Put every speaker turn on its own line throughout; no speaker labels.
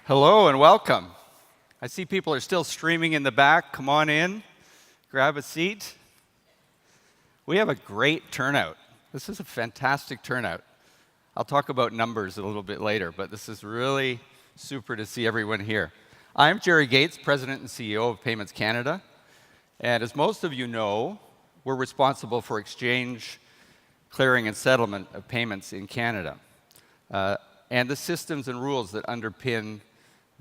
Hello and welcome. I see people are still streaming in the back. Come on in, grab a seat. We have a great turnout. This is a fantastic turnout. I'll talk about numbers a little bit later, but this is really super to see everyone here. I'm Gerry Gaetz, President and CEO of Payments Canada. And as most of you know, we're responsible for exchange, clearing, and settlement of payments in Canada, and the systems and rules that underpin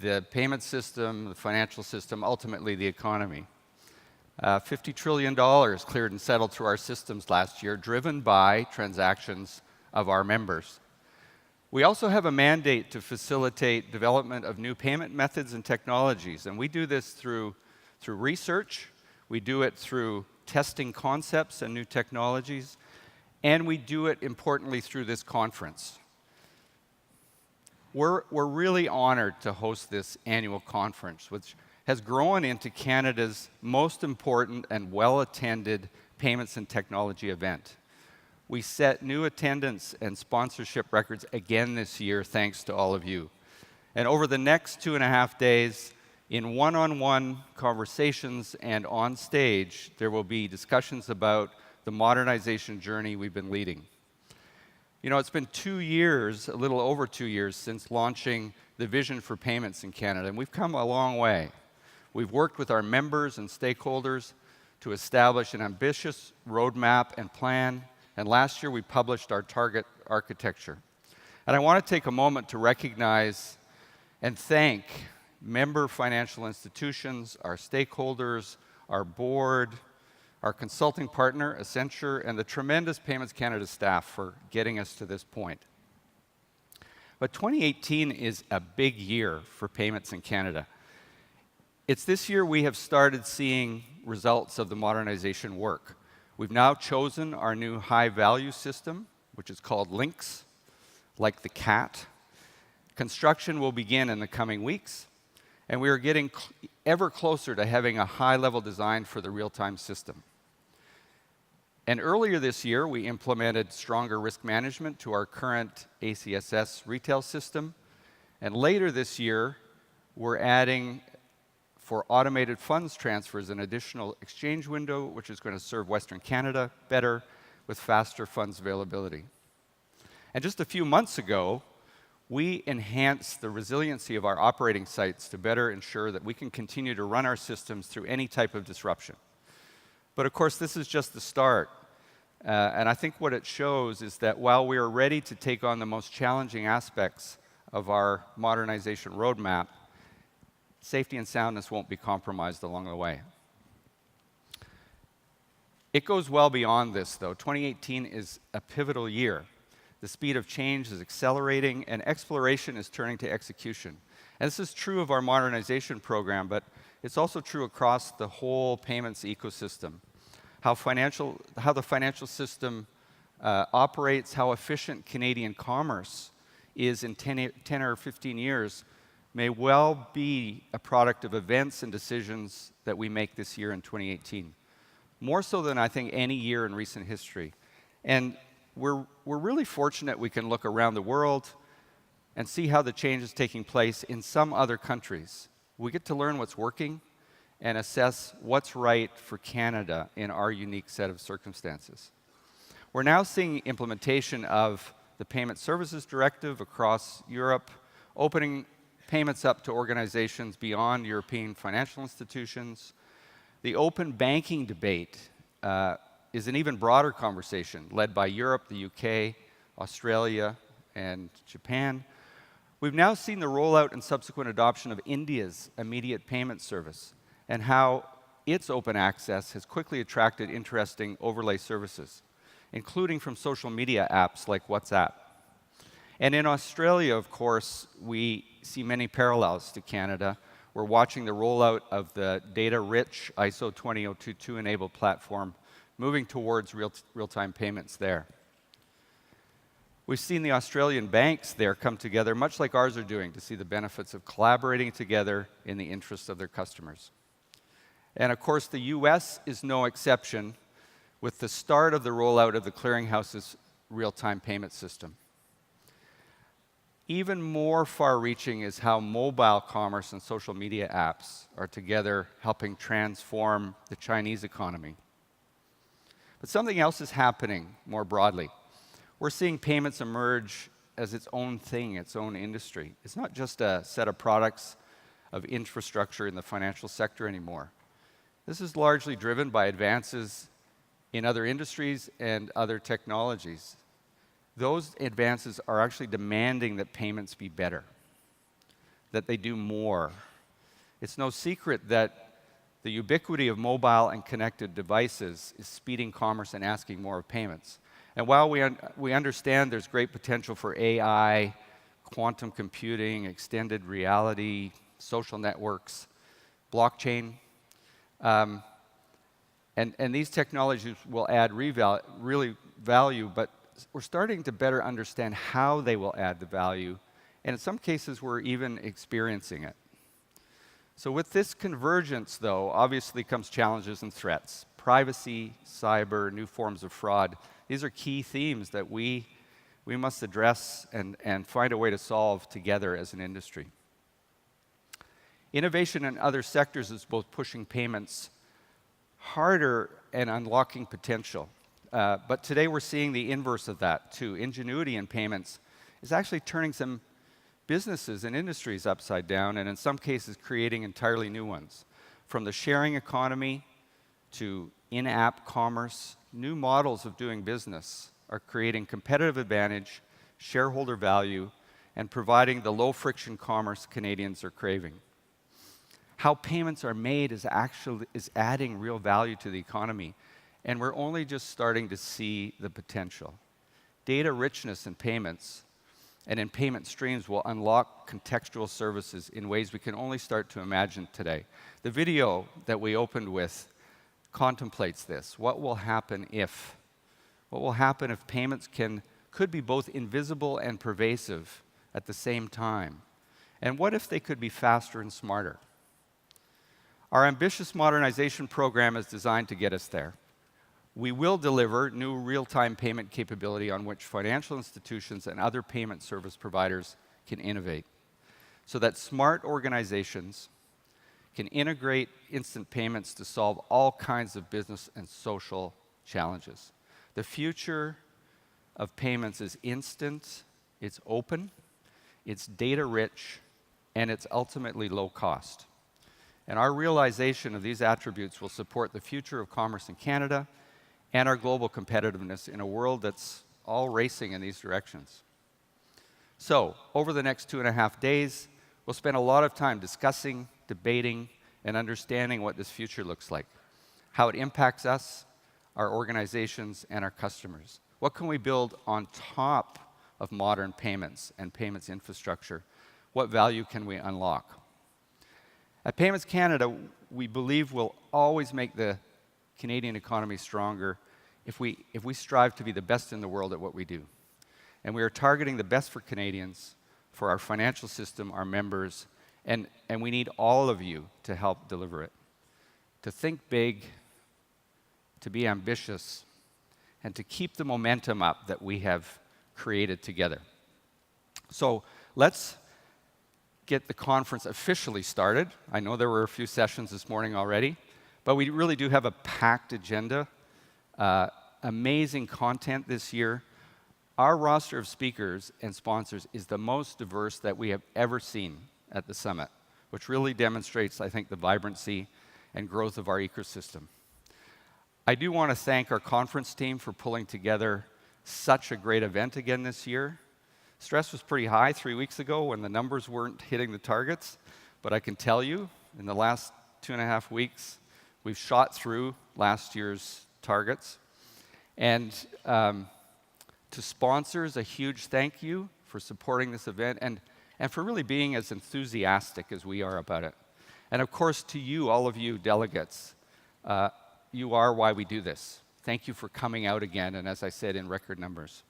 the payment system, the financial system, ultimately the economy. $50 trillion cleared and settled through our systems last year, driven by transactions of our members. We also have a mandate to facilitate development of new payment methods and technologies, and we do this through research, we do it through testing concepts and new technologies, and we do it, importantly, through this conference. We're really honored to host this annual conference, which has grown into Canada's most important and well-attended payments and technology event. We set new attendance and sponsorship records again this year, thanks to all of you. And over the next 2.5 days, in one-on-one conversations and on stage, there will be discussions about the modernization journey we've been leading. You know, it's been 2 years, a little over 2 years, since launching the vision for payments in Canada, and we've come a long way. We've worked with our members and stakeholders to establish an ambitious roadmap and plan, and last year we published our target architecture. And I want to take a moment to recognize and thank member financial institutions, our stakeholders, our board, our consulting partner, Accenture, and the tremendous Payments Canada staff for getting us to this point. But 2018 is a big year for payments in Canada. It's this year we have started seeing results of the modernization work. We've now chosen our new high-value system, which is called Links, like the cat. Construction will begin in the coming weeks, and we are getting ever closer to having a high-level design for the real-time system. And earlier this year, we implemented stronger risk management to our current ACSS retail system. And later this year, we're adding, for automated funds transfers, an additional exchange window, which is going to serve Western Canada better with faster funds availability. And just a few months ago, we enhanced the resiliency of our operating sites to better ensure that we can continue to run our systems through any type of disruption. But of course, this is just the start. And I think what it shows is that while we are ready to take on the most challenging aspects of our modernization roadmap, safety and soundness won't be compromised along the way. It goes well beyond this, though. 2018 is a pivotal year. The speed of change is accelerating, and exploration is turning to execution. And this is true of our modernization program, but it's also true across the whole payments ecosystem. How the financial system operates, how efficient Canadian commerce is in 10 or 15 years may well be a product of events and decisions that we make this year in 2018. More so than I think any year in recent history. And we're really fortunate we can look around the world and see how the change is taking place in some other countries. We get to learn what's working and assess what's right for Canada in our unique set of circumstances. We're now seeing implementation of the Payment Services Directive across Europe, opening payments up to organizations beyond European financial institutions. The open banking debate is an even broader conversation led by Europe, the UK, Australia, and Japan. We've now seen the rollout and subsequent adoption of India's immediate payment service and how its open access has quickly attracted interesting overlay services, including from social media apps like WhatsApp. And in Australia, of course, we see many parallels to Canada. We're watching the rollout of the data-rich ISO 20022-enabled platform, moving towards real-time payments there. We've seen the Australian banks there come together, much like ours are doing, to see the benefits of collaborating together in the interests of their customers. And of course, the US is no exception, with the start of the rollout of the clearinghouse's real-time payment system. Even more far-reaching is how mobile commerce and social media apps are together helping transform the Chinese economy. But something else is happening more broadly. We're seeing payments emerge as its own thing, its own industry. It's not just a set of products of infrastructure in the financial sector anymore. This is largely driven by advances in other industries and other technologies. Those advances are actually demanding that payments be better, that they do more. It's no secret that the ubiquity of mobile and connected devices is speeding commerce and asking more of payments. And while we understand there's great potential for AI, quantum computing, extended reality, social networks, blockchain, and these technologies will add really value, but we're starting to better understand how they will add the value, and in some cases we're even experiencing it. So with this convergence, though, obviously comes challenges and threats. Privacy, cyber, new forms of fraud. These are key themes that we must address and find a way to solve together as an industry. Innovation in other sectors is both pushing payments harder and unlocking potential. But today we're seeing the inverse of that, too. Ingenuity in payments is actually turning some businesses and industries upside down, and in some cases creating entirely new ones. From the sharing economy to in-app commerce, new models of doing business are creating competitive advantage, shareholder value, and providing the low-friction commerce Canadians are craving. How payments are made is adding real value to the economy, and we're only just starting to see the potential. Data richness in payments and in payment streams will unlock contextual services in ways we can only start to imagine today. The video that we opened with contemplates this. What will happen if? What will happen if payments could be both invisible and pervasive at the same time? And what if they could be faster and smarter? Our ambitious modernization program is designed to get us there. We will deliver new real-time payment capability on which financial institutions and other payment service providers can innovate, so that smart organizations can integrate instant payments to solve all kinds of business and social challenges. The future of payments is instant, it's open, it's data-rich, and it's ultimately low cost. And our realization of these attributes will support the future of commerce in Canada and our global competitiveness in a world that's all racing in these directions. So, over the next 2.5 days, we'll spend a lot of time discussing, debating, and understanding what this future looks like, how it impacts us, our organizations, and our customers. What can we build on top of modern payments and payments infrastructure? What value can we unlock? At Payments Canada, we believe we'll always make the Canadian economy stronger if we strive to be the best in the world at what we do. And we are targeting the best for Canadians, for our financial system, our members, and we need all of you to help deliver it. To think big, to be ambitious, and to keep the momentum up that we have created together. So let's get the conference officially started. I know there were a few sessions this morning already, but we really do have a packed agenda, amazing content this year. Our roster of speakers and sponsors is the most diverse that we have ever seen at the summit, which really demonstrates, I think, the vibrancy and growth of our ecosystem. I do want to thank our conference team for pulling together such a great event again this year. Stress was pretty high 3 weeks ago when the numbers weren't hitting the targets, but I can tell you, in the last 2.5 weeks, we've shot through last year's targets. And to sponsors, a huge thank you for supporting this event and for really being as enthusiastic as we are about it. And of course, to you, all of you delegates, you are why we do this. Thank you for coming out again, and as I said, in record numbers.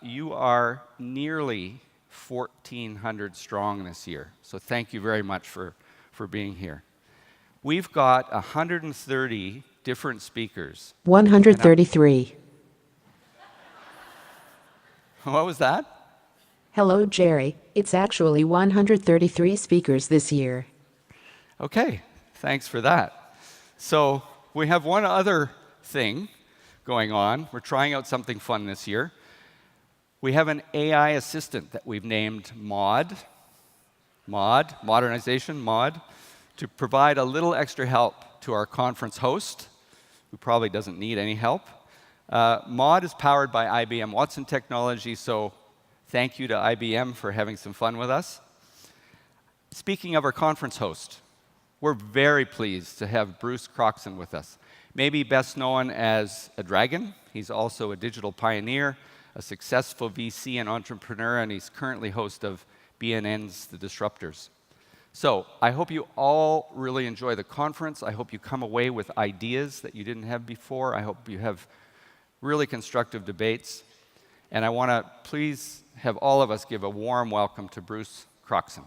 You are nearly 1,400 strong this year, so thank you very much for being here. We've got 130 different speakers.
133.
What was that?
Hello, Gerry. It's actually 133 speakers this year.
Okay, thanks for that. So we have one other thing going on. We're trying out something fun this year. We have an AI assistant that we've named Modernization, to provide a little extra help to our conference host, who probably doesn't need any help. Mod is powered by IBM Watson technology, so thank you to IBM for having some fun with us. Speaking of our conference host, we're very pleased to have Bruce Croxon with us. Maybe best known as a dragon. He's also a digital pioneer, a successful VC and entrepreneur, and he's currently host of BNN's The Disruptors. So I hope you all really enjoy the conference. I hope you come away with ideas that you didn't have before. I hope you have really constructive debates. And I want to please have all of us give a warm welcome to Bruce Croxon.